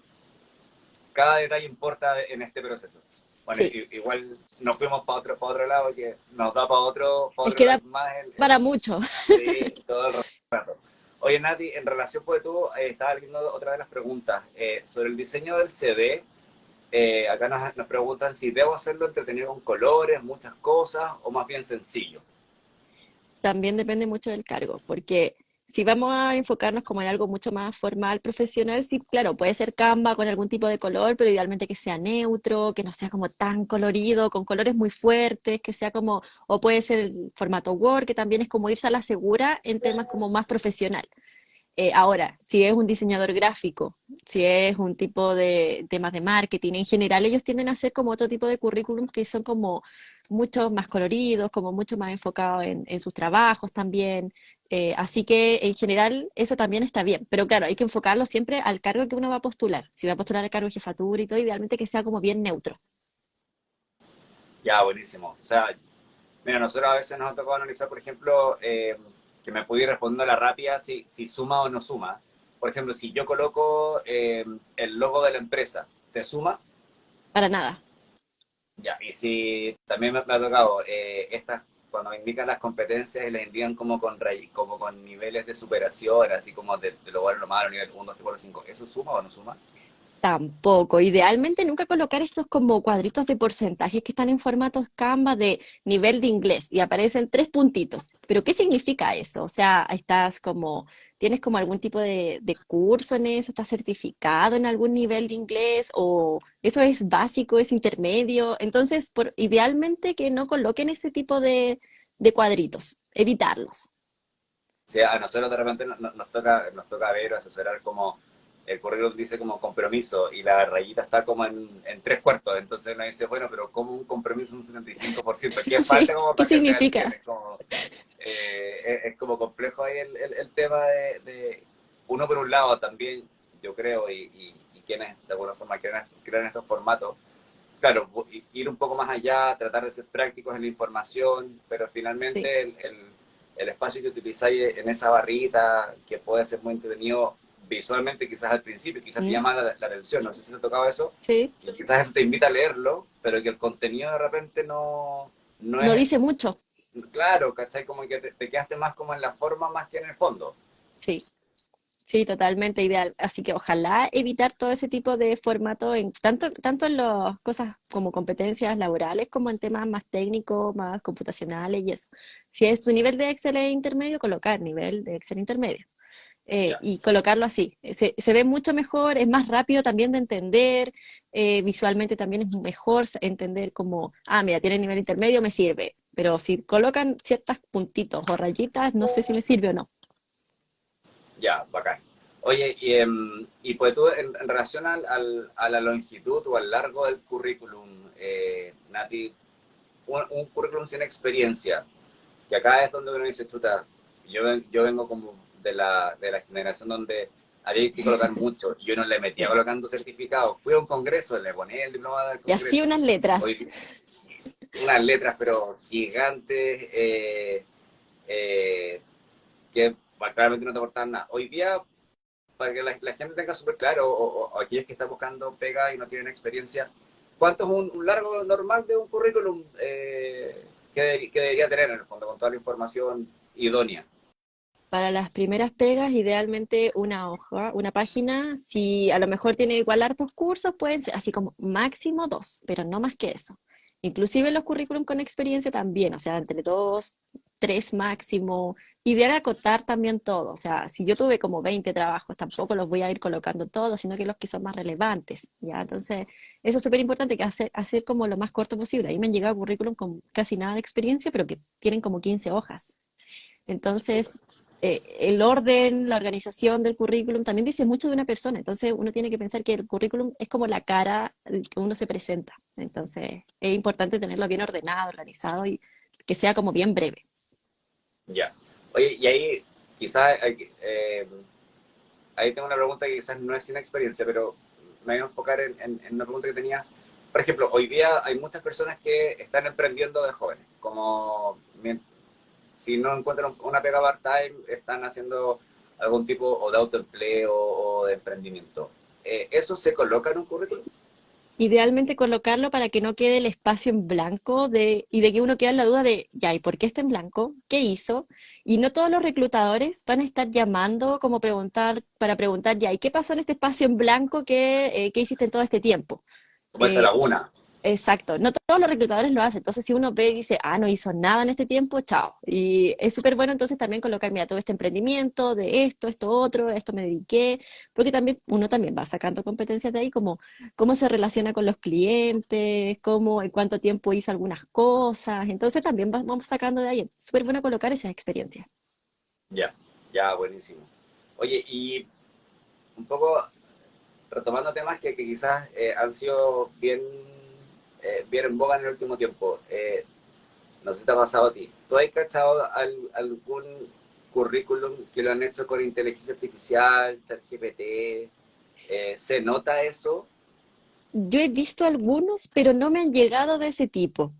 cada detalle importa en este proceso. Bueno, Sí, igual nos fuimos para otro lado que nos da para es otro que da live más para mucho. sí, todo el rato. Oye, Nati, en relación, pues tú estaba leyendo otra de las preguntas sobre el diseño del CD. Acá nos preguntan si debo hacerlo entretenido con colores, muchas cosas, o más bien sencillo. También depende mucho del cargo, porque si vamos a enfocarnos como en algo mucho más formal, profesional, sí, claro, puede ser Canva con algún tipo de color, pero idealmente que sea neutro, que no sea como tan colorido, con colores muy fuertes, que sea como, o puede ser el formato Word, que también es como irse a la segura en temas como más profesional. Ahora, si es un diseñador gráfico, si es un tipo de temas de marketing, en general ellos tienden a hacer como otro tipo de currículum que son como mucho más coloridos, como mucho más enfocados en sus trabajos también. Así que en general eso también está bien, pero claro, hay que enfocarlo siempre al cargo que uno va a postular. Si va a postular al cargo de jefatura y todo, idealmente que sea como bien neutro. Ya, buenísimo. O sea, mira, nosotros a veces nos ha tocado analizar, por ejemplo, que me pudiera responder a la rápida si suma o no suma. Por ejemplo, si yo coloco el logo de la empresa, ¿te suma? Para nada. Ya, y si también me ha tocado cuando me indican las competencias y les indican como con niveles de superación, así como de lo bueno, lo malo, nivel 1, 2, 3, 4, 5, ¿eso suma o no suma? Tampoco. Idealmente nunca colocar estos como cuadritos de porcentajes que están en formatos Canva de nivel de inglés y aparecen tres puntitos. Pero ¿qué significa eso? O sea, estás como, ¿tienes como algún tipo de curso en eso? ¿Estás certificado en algún nivel de inglés? ¿O eso es básico, es intermedio? Entonces, idealmente que no coloquen ese tipo de cuadritos, evitarlos. Sí, a nosotros de repente nos toca ver o asesorar como el currículum dice como compromiso y la rayita está como en tres cuartos. Entonces uno dice, bueno, pero como un compromiso un 75%, ¿qué falta Sí, como ¿qué para que sea el 100? significa? Es como complejo ahí el tema uno por un lado también, yo creo, y quienes de alguna forma crean estos formatos, claro, ir un poco más allá, tratar de ser prácticos en la información, pero Sí. finalmente el espacio que utilizáis en esa barrita, que puede ser muy entretenido visualmente, quizás al principio, quizás te ¿Mm? llama la atención, no sé si te ha tocado eso, Sí. y quizás eso te invita a leerlo, pero que el contenido de repente no No es dice mucho. claro, ¿cachai? Como que te quedaste más como en la forma más que en el fondo. Sí. Sí, totalmente ideal. Así que ojalá evitar todo ese tipo de formato en tanto en las cosas como competencias laborales como en temas más técnicos, más computacionales y eso. Si es tu nivel de Excel es intermedio, colocar nivel de Excel intermedio. Ya, Y colocarlo así. Se ve mucho mejor, es más rápido también de entender, visualmente también es mejor entender como, ah, mira, tiene nivel intermedio, me sirve. Pero si colocan ciertos puntitos o rayitas, no sé si me sirve o no. ya, bacán. Oye, y pues tú en relación a la longitud o al largo del currículum, Nati, un currículum sin experiencia, que acá es donde uno dice, chuta, yo vengo como de la generación donde había que colocar mucho, y uno le metía Sí. colocando certificados. Fui a un congreso, le ponía el diploma del Y así congreso. unas letras. Hoy, unas letras, pero gigantes, eh, que claramente no te aportaban nada. Hoy día, para que la gente tenga súper claro, o aquellos que están buscando pega y no tienen experiencia, ¿cuánto es un largo normal de un currículum que debería tener en el fondo, con toda la información idónea? Para las primeras pegas, idealmente una hoja, una página. Si a lo mejor tiene igual hartos cursos, pueden ser así como máximo dos, pero no más que eso. Inclusive los currículum con experiencia también, o sea, entre dos, tres máximo. Ideal acotar también todo. O sea, si yo tuve como 20 trabajos, tampoco los voy a ir colocando todos, sino que los que son más relevantes, ¿ya? Entonces, eso es súper importante, que hacer como lo más corto posible. Ahí me han llegado currículum con casi nada de experiencia, pero que tienen como 15 hojas. Súper. Entonces, el orden, la organización del currículum también dice mucho de una persona. Entonces, uno tiene que pensar que el currículum es como la cara que uno se presenta. Entonces, es importante tenerlo bien ordenado, organizado y que sea como bien breve. Ya. Oye, y ahí quizás ahí tengo una pregunta que quizás no es sin experiencia, pero me voy a enfocar en una pregunta que tenía. por ejemplo, hoy día hay muchas personas que están emprendiendo de jóvenes, como si no encuentran una pega part-time, están haciendo algún tipo o de autoempleo o de emprendimiento. ¿Eso se coloca en un currículum? Idealmente colocarlo para que no quede el espacio en blanco y de que uno quede en la duda de, ya, ¿y por qué está en blanco? ¿Qué hizo? Y no todos los reclutadores van a estar llamando como para preguntar, ya, ¿y qué pasó en este espacio en blanco que hiciste en todo este tiempo? Como esa Eh, laguna. Exacto, no todos los reclutadores lo hacen, entonces si uno ve y dice, no hizo nada en este tiempo, chao. Y es súper bueno entonces también colocar, mira, todo este emprendimiento, de esto otro, a esto me dediqué, porque también uno también va sacando competencias de ahí, como cómo se relaciona con los clientes, cómo, en cuánto tiempo hizo algunas cosas, entonces también vamos sacando de ahí, es súper bueno colocar esas experiencias. Ya, ya, buenísimo. Oye, y un poco retomando temas que quizás han sido bien en boga en el último tiempo. No sé si te ha pasado a ti. ¿Tú has cachado algún currículum que lo han hecho con inteligencia artificial, ChatGPT? ¿Se nota eso? Yo he visto algunos, pero no me han llegado de ese tipo.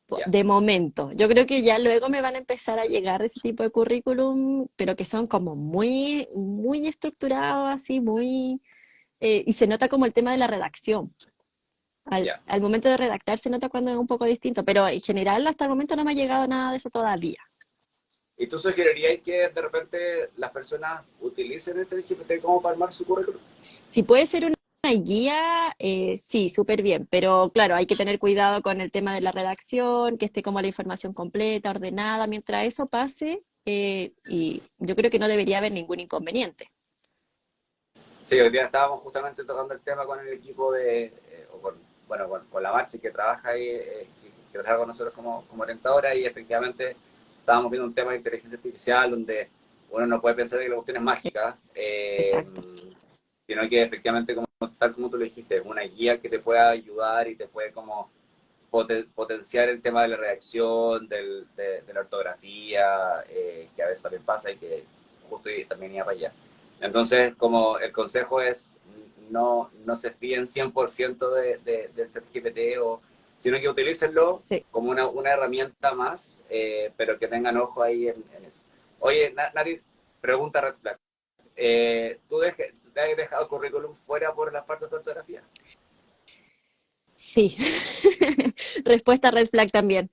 Ya, De momento. Yo creo que ya luego me van a empezar a llegar ese tipo de currículum, pero que son como muy, muy estructurados, así, muy... y se nota como el tema de la redacción. ya. Al momento de redactar se nota cuando es un poco distinto, pero en general hasta el momento no me ha llegado nada de eso todavía. ¿Y tú sugerirías que de repente las personas utilicen este GPT como para armar su currículum? Si puede ser una guía, sí, súper bien, pero claro, hay que tener cuidado con el tema de la redacción, que esté como la información completa, ordenada, mientras eso pase, y yo creo que no debería haber ningún inconveniente. Sí, hoy día estábamos justamente tocando el tema con el equipo o bueno, con la Marci que trabaja ahí, que trabaja con nosotros como orientadora y efectivamente estábamos viendo un tema de inteligencia artificial donde uno no puede pensar que la cuestión es mágica, Exacto. sino que efectivamente, tal como tú lo dijiste, es una guía que te pueda ayudar y te puede como potenciar el tema de la redacción, de la ortografía, que a veces también pasa y que justo también iba para allá. Entonces, como el consejo es no se fíen 100% del ChatGPT, sino que utilícenlo Sí. como una herramienta más, pero que tengan ojo ahí en eso. Oye, Nari, pregunta red flag. ¿Tú te has dejado currículum fuera por las partes de ortografía? Sí. Respuesta red flag también.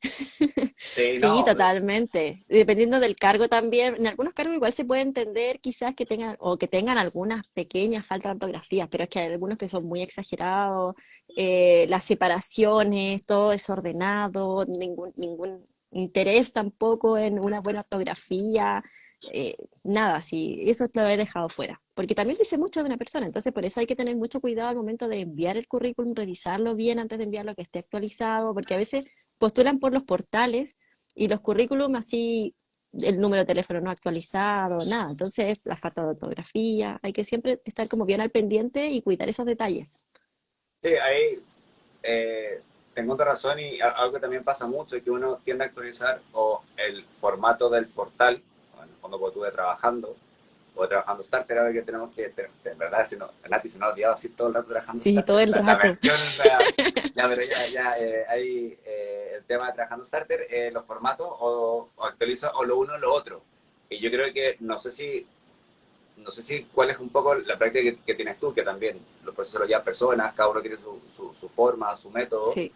Sí, Sí, no, totalmente. Dependiendo del cargo también. En algunos cargos igual se puede entender quizás que tengan o que tengan algunas pequeñas faltas de ortografía, pero es que hay algunos que son muy exagerados. Las separaciones, todo desordenado, ningún interés tampoco en una buena ortografía. Nada, sí, eso lo he dejado fuera. Porque también dice mucho de una persona, entonces por eso hay que tener mucho cuidado al momento de enviar el currículum, revisarlo bien antes de enviarlo, que esté actualizado, porque a veces postulan por los portales y los currículum así, el número de teléfono no actualizado, nada. Entonces, la falta de ortografía, hay que siempre estar como bien al pendiente y cuidar esos detalles. sí, ahí tengo otra razón y algo que también pasa mucho es que uno tiende a actualizar o el formato del portal, o en el fondo cuando estuve trabajando, o trabajando Starter, ahora que tenemos que, en verdad, si no, Nati se nos ha olvidado así todo el rato trabajando Sí, todo Starter, el la rato. versión, ya, pero ya, ahí el tema de trabajando Starter, los formatos o actualiza o lo uno o lo otro. Y yo creo que, no sé si cuál es un poco la práctica que tienes tú, que también los procesos los llevan personas, cada uno tiene su forma, su método, Sí,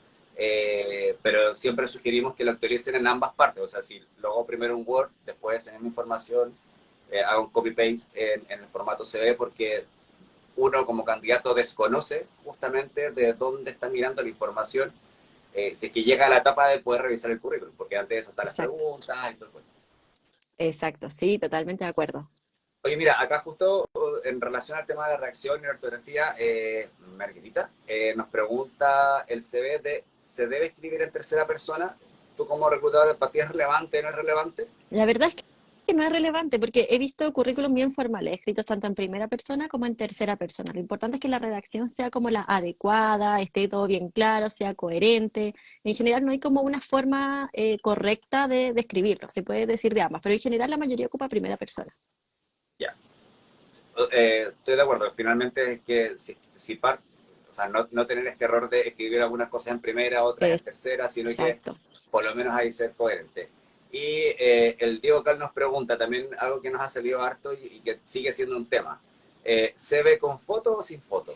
pero siempre sugerimos que lo actualicen en ambas partes, o sea, si lo hago primero en Word, después en mi información, hago un copy-paste en el formato CB, porque uno como candidato desconoce justamente de dónde está mirando la información, si es que llega a la etapa de poder revisar el currículum, porque antes de eso están las exacto, preguntas y todo el cuento. exacto, sí, totalmente de acuerdo. Oye, mira, acá justo en relación al tema de la reacción y la ortografía, Margarita nos pregunta el CV ¿se debe escribir en tercera persona? ¿Tú como reclutador para ti es relevante o no es relevante? La verdad es que no es relevante porque he visto currículum bien formales, escritos tanto en primera persona como en tercera persona. Lo importante es que la redacción sea como la adecuada, esté todo bien claro, sea coherente. En general no hay como una forma correcta de escribirlo, se puede decir de ambas, pero en general la mayoría ocupa primera persona. Ya, estoy de acuerdo. Finalmente es que si sea, no tener este error de escribir algunas cosas en primera, otras en tercera, sino que Exacto. por lo menos hay que ser coherente. Y el Diego Cal nos pregunta también algo que nos ha salido harto y que sigue siendo un tema. ¿Se ve con foto o sin foto?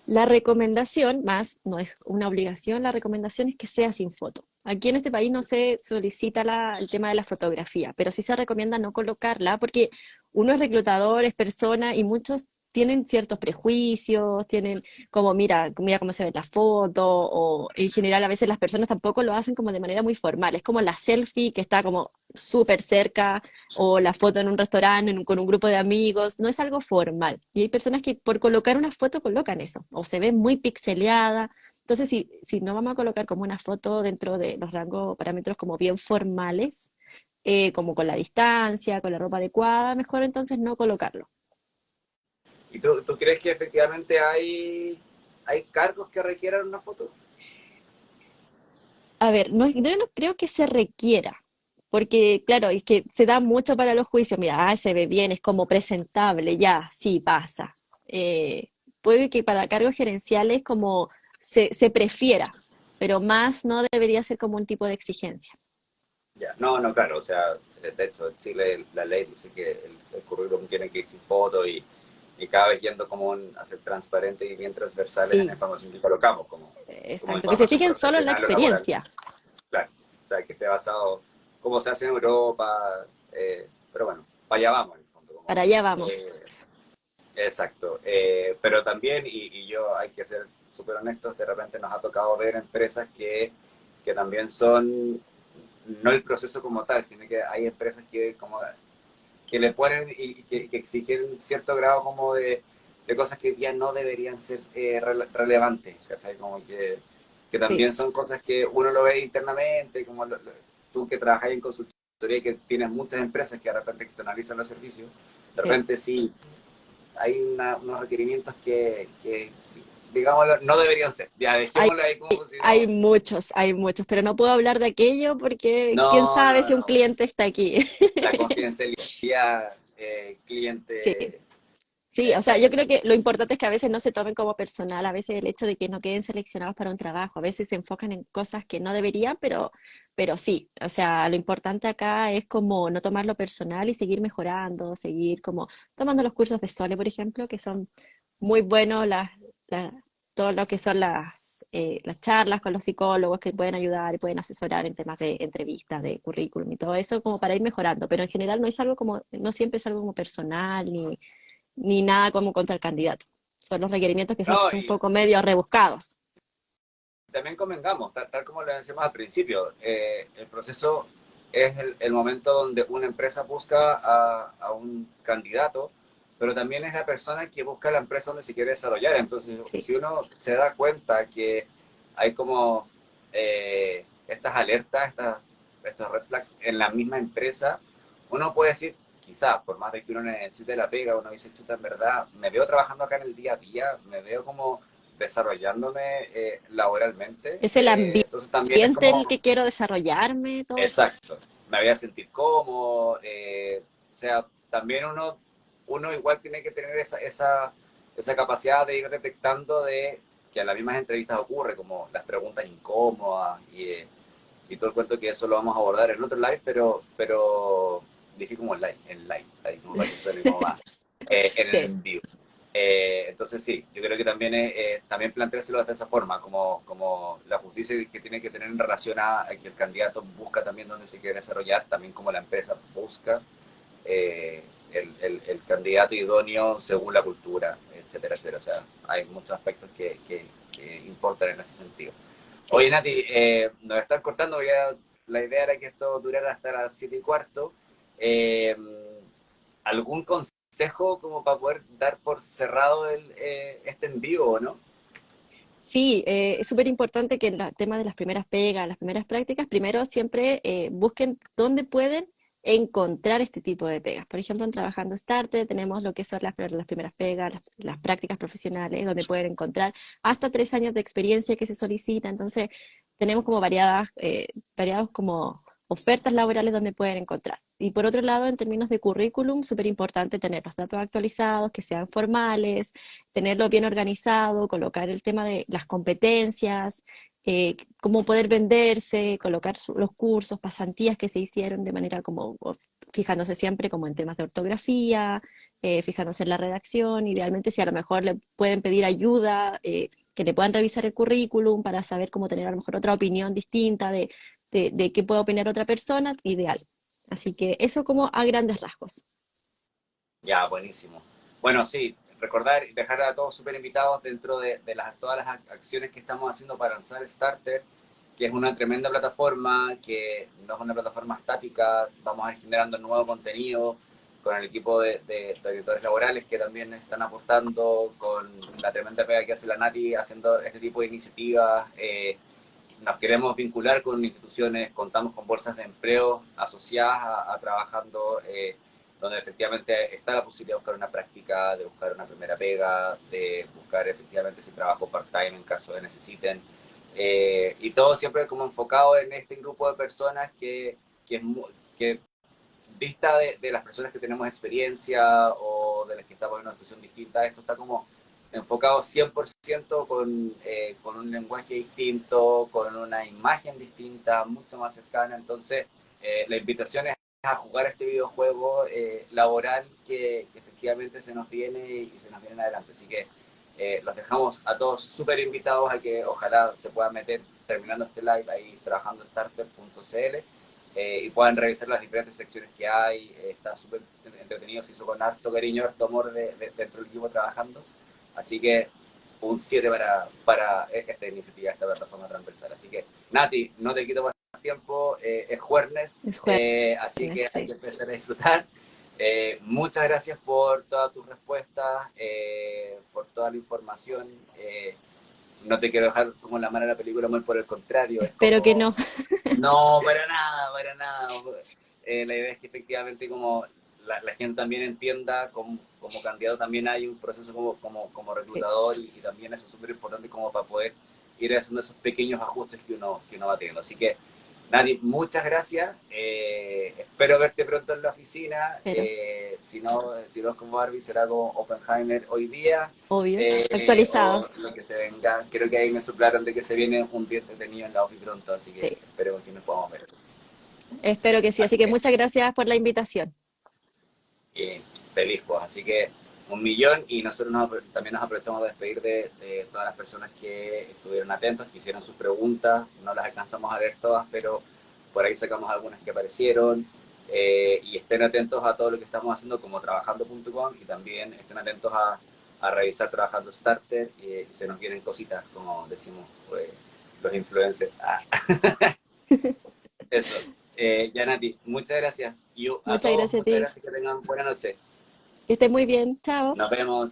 La recomendación, más no es una obligación, la recomendación es que sea sin foto. Aquí en este país no se solicita el tema de la fotografía, pero sí se recomienda no colocarla porque uno es reclutador, es persona y muchos tienen ciertos prejuicios, tienen como, mira cómo se ve la foto, o en general a veces las personas tampoco lo hacen como de manera muy formal. Es como la selfie que está como súper cerca o la foto en un restaurante con un grupo de amigos, no es algo formal. Y hay personas que por colocar una foto colocan eso, o se ve muy pixeleada. Entonces, si no vamos a colocar como una foto dentro de los rangos parámetros como bien formales, como con la distancia, con la ropa adecuada, mejor entonces no colocarlo. ¿Y tú crees que efectivamente hay cargos que requieran una foto? A ver, no, yo no creo que se requiera, porque claro, es que se da mucho para los juicios. Mira, se ve bien, es como presentable, ya, sí pasa. Puede que para cargos gerenciales como se prefiera, pero más no debería ser como un tipo de exigencia. Ya, no, no, claro, o sea, de hecho, en Chile la ley dice que el currículum tiene que ir sin foto y cada vez yendo como a ser transparente y bien transversales en la Sí, información que colocamos, como exacto. Que se información fijen solo en la profesional o laboral, experiencia. claro, o sea, que esté basado como se hace en Europa, pero bueno, para allá vamos en el fondo, Para allá vamos. exacto, pero también, y yo hay que ser súper honestos, de repente nos ha tocado ver empresas que también son no el proceso como tal, sino que hay empresas que como que le ponen y que exigen cierto grado como de cosas que ya no deberían ser relevantes, ¿cachai? Como que Sí, también son cosas que uno lo ve internamente, como tú que trabajas en consultoría y que tienes muchas empresas que de repente externalizan los servicios, de sí. repente sí hay unos requerimientos que digamos, no deberían ser. Ya Hay, dejémoslo ahí como si no. hay muchos, pero no puedo hablar de aquello porque quién No, sabe no, si un no. cliente está aquí. La confidencialidad Sí. cliente, Sí, o sea, yo creo exacto. que lo importante es que a veces no se tomen como personal, a veces el hecho de que no queden seleccionados para un trabajo, a veces se enfocan en cosas que no deberían, pero sí, o sea, lo importante acá es como no tomarlo personal y seguir mejorando, seguir como tomando los cursos de Sole, por ejemplo, que son muy buenos la- todo lo que son las charlas con los psicólogos que pueden ayudar y pueden asesorar en temas de entrevistas, de currículum y todo eso como para ir mejorando, pero en general no es algo como, no siempre es algo como personal ni nada como contra el candidato. Son los requerimientos que son No, un y poco medio rebuscados. también convengamos, tal como lo decíamos al principio, el proceso es el momento donde una empresa busca a un candidato, pero también es la persona que busca la empresa donde se quiere desarrollar. Entonces, Sí, si uno se da cuenta que hay como estas alertas, estos red flags en la misma empresa, uno puede decir, quizás, por más de que uno necesite la pega, uno dice, chuta, en verdad, me veo trabajando acá en el día a día, me veo como desarrollándome laboralmente. es el Entonces también es ambiente en el como, que quiero desarrollarme, todo eso. exacto, me voy a sentir cómodo. O sea, también uno igual tiene que tener esa capacidad de ir detectando de que en las mismas entrevistas ocurre, como las preguntas incómodas y todo el cuento que eso lo vamos a abordar en otro live, pero dije como en live, como para que suene como más, en el Sí, en vivo. Entonces sí, yo creo que también también planteárselo de esa forma, como la justicia que tiene que tener en relación a que el candidato busca también dónde se quiere desarrollar, también como la empresa busca el candidato idóneo según la cultura, etcétera, etcétera. O sea, hay muchos aspectos que importan en ese sentido. sí. Oye, Nati, nos están cortando, ya la idea era que esto durara hasta las 7:15. Eh, ¿Algún consejo como para poder dar por cerrado este envío o no? Sí, es súper importante que en el tema de las primeras pegas, las primeras prácticas, primero siempre busquen dónde pueden encontrar este tipo de pegas. Por ejemplo, en Trabajando Starter tenemos lo que son las primeras pegas, las prácticas profesionales, donde pueden encontrar hasta 3 años de experiencia que se solicita. Entonces, tenemos como variados como ofertas laborales donde pueden encontrar. Y por otro lado, en términos de currículum, súper importante tener los datos actualizados, que sean formales, tenerlo bien organizado, colocar el tema de las competencias, cómo poder venderse, colocar los cursos, pasantías que se hicieron de manera como, fijándose siempre como en temas de ortografía, fijándose en la redacción, idealmente si a lo mejor le pueden pedir ayuda, que le puedan revisar el currículum para saber cómo tener a lo mejor otra opinión distinta de qué puede opinar otra persona, ideal. Así que eso como a grandes rasgos. Ya, buenísimo. Bueno, sí, recordar y dejar a todos súper invitados dentro de todas las acciones que estamos haciendo para lanzar Starter, que es una tremenda plataforma, que no es una plataforma estática, vamos a ir generando nuevo contenido con el equipo de editores laborales que también están aportando, con la tremenda pega que hace la Nati haciendo este tipo de iniciativas. Nos queremos vincular con instituciones, contamos con bolsas de empleo asociadas a trabajando, donde efectivamente está la posibilidad de buscar una práctica, de buscar una primera pega, de buscar efectivamente ese trabajo part-time en caso de necesiten. Y todo siempre como enfocado en este grupo de personas que vista de las personas que tenemos experiencia o de las que estamos en una situación distinta, esto está como enfocado 100% con un lenguaje distinto, con una imagen distinta, mucho más cercana. Entonces, la invitación es a jugar este videojuego laboral que efectivamente se nos viene y se nos viene adelante. Así que los dejamos a todos súper invitados a que ojalá se puedan meter terminando este live ahí trabajando starter.cl y puedan revisar las diferentes secciones que hay. Está súper entretenido, se hizo con harto cariño, harto amor dentro del equipo trabajando. Así que un 7 para esta iniciativa, esta plataforma transversal. Así que, Nati, no te quito más tiempo, es jueves, Es jueves, así que hay sí. que empezar a disfrutar. Muchas gracias por todas tus respuestas, por toda la información. No te quiero dejar como la mano de la película, muy por el contrario, es Espero que como no. no, para nada, para nada. La idea es que efectivamente como la gente también entienda, como candidato también hay un proceso como Sí. reclutador y también eso es súper importante como para poder ir haciendo esos pequeños ajustes que uno va teniendo. Así que, Nati, muchas gracias. Espero verte pronto en la oficina. Pero, Si no es como Barbie, será como Oppenheimer hoy día. obvio, O actualizados. lo que se venga. Creo que ahí me soplaron de que se viene un día entretenido en la ofi pronto, así que Sí, esperemos que nos podamos ver. espero que sí. Así Así que que, muchas gracias por la invitación. feliz pues. Así que 1.000.000 y nosotros también nos aprovechamos de despedir de todas las personas que estuvieron atentos, que hicieron sus preguntas. No las alcanzamos a ver todas, pero por ahí sacamos algunas que aparecieron. Y estén atentos a todo lo que estamos haciendo como trabajando.com y también estén atentos a revisar Trabajando Starter y se nos vienen cositas, como decimos los influencers. Eso. Ya Nati, muchas gracias. Y a Muchas todos, gracias a muchas ti. gracias, que tengan buena noche. Que estés muy bien. Chao. Nos vemos.